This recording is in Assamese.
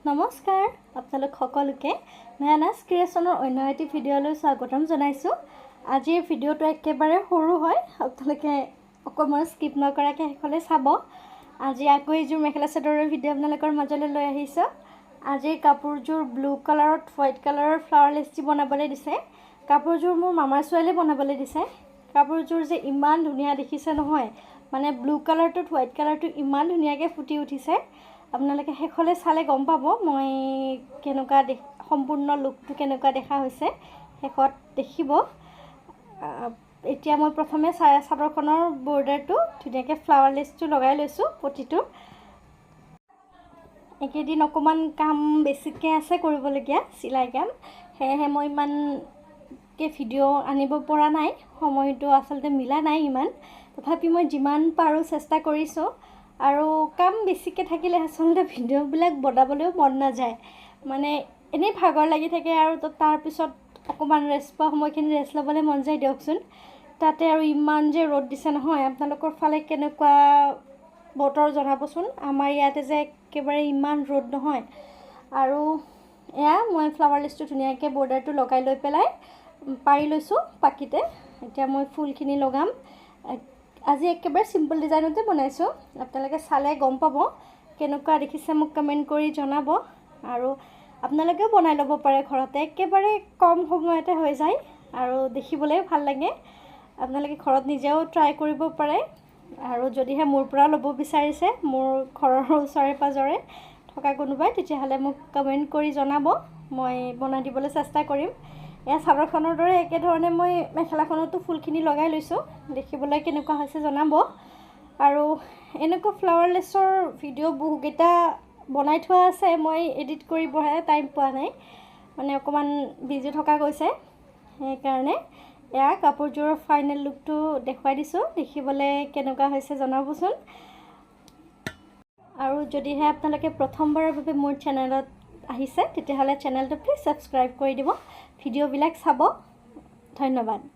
নমস্কাৰ আপোনালোক সকলোকে নয়ানাছ ক্ৰিয়েশ্যনৰ অন্য এটি ভিডিঅ'লৈ স্বাগতম জনাইছোঁ। আজিৰ ভিডিঅ'টো একেবাৰে সৰু হয়, আপোনালোকে অকণমান স্কিপ নকৰাকৈ শেষলৈ চাব। আজি আকৌ এইযোৰ মেখেলা চাদৰৰ ভিডিঅ' আপোনালোকৰ মাজলৈ লৈ আহিছোঁ। আজিৰ কাপোৰযোৰ ব্লু কালাৰত হোৱাইট কালাৰৰ ফ্লাৱাৰ লেছ দি বনাবলৈ দিছে। কাপোৰযোৰ মোৰ মামাৰ ছোৱালীয়ে বনাবলৈ দিছে। কাপোৰযোৰ যে ইমান ধুনীয়া দেখিছে নহয়, মানে ব্লু কালাৰটোত হোৱাইট কালাৰটো ইমান ধুনীয়াকৈ ফুটি উঠিছে। আপোনালোকে শেষলৈ চালে গম পাব মই কেনেকুৱা সম্পূৰ্ণ লুকটো কেনেকুৱা দেখা হৈছে শেষত দেখিব। এতিয়া মই প্ৰথমে চাদৰখনৰ বৰ্ডাৰটো ধুনীয়াকৈ ফ্লাৱাৰ লেছটো লগাই লৈছোঁ পটিটো। এইকেইদিন অকণমান কাম বেছিকৈ আছে কৰিবলগীয়া চিলাই কাম, সেয়েহে মই ইমানকৈ ভিডিঅ' আনিব পৰা নাই, সময়টো আচলতে মিলা নাই ইমান। তথাপি মই যিমান পাৰোঁ চেষ্টা কৰিছোঁ। আৰু কাম বেছিকৈ থাকিলে আচলতে ভিডিঅ'বিলাক বনাবলৈও মন নাযায়, মানে এনেই ভাগৰ লাগি থাকে আৰু তাৰপিছত অকণমান ৰেষ্ট পোৱা সময়খিনি ৰেষ্ট ল'বলৈ মন যায় দিয়কচোন। তাতে আৰু ইমান যে ৰ'দ দিছে নহয়, আপোনালোকৰ ফালে কেনেকুৱা বতৰ জনাবচোন। আমাৰ ইয়াতে যে একেবাৰে ইমান ৰ'দ নহয়। আৰু এয়া মই ফ্লাৱাৰ লেছটো ধুনীয়াকৈ বৰ্ডাৰটো লগাই লৈ পেলাই পাৰি লৈছোঁ পাকিতে। এতিয়া মই ফুলখিনি লগাম। আজি একেবাৰে চিম্পল ডিজাইনতে বনাইছোঁ। আপোনালোকে চালে গম পাব কেনেকুৱা দেখিছে, মোক কমেণ্ট কৰি জনাব। আৰু আপোনালোকেও বনাই ল'ব পাৰে ঘৰতে, একেবাৰে কম সময়তে হৈ যায় আৰু দেখিবলৈও ভাল লাগে। আপোনালোকে ঘৰত নিজেও ট্ৰাই কৰিব পাৰে। আৰু যদিহে মোৰ পৰা ল'ব বিচাৰিছে, মোৰ ঘৰৰ ওচৰে পাঁজৰে থকা কোনোবাই, তেতিয়াহ'লে মোক কমেণ্ট কৰি জনাব, মই বনাই দিবলৈ চেষ্টা কৰিম। এয়া চাদৰখনৰ দৰে একেধৰণে মই মেখেলাখনতো ফুলখিনি লগাই লৈছোঁ। দেখিবলৈ কেনেকুৱা হৈছে জনাব। আৰু এনেকুৱা ফ্লাৱাৰ লেছৰ ভিডিঅ' বহুকেইটা বনাই থোৱা আছে, মই এডিট কৰিবহে টাইম পোৱা নাই, মানে অকণমান বিজি থকা গৈছে। সেইকাৰণে এয়া কাপোৰযোৰৰ ফাইনেল লুকটো দেখুৱাই দিছোঁ, দেখিবলৈ কেনেকুৱা হৈছে জনাবচোন। আৰু যদিহে আপোনালোকে প্ৰথমবাৰৰ বাবে মোৰ চেনেলত আহিছে, তেতিয়াহ'লে চেনেলটো প্লিজ ছাবস্ক্ৰাইব কৰি দিব, ভিডিঅ'বিলাক চাব। ধন্যবাদ।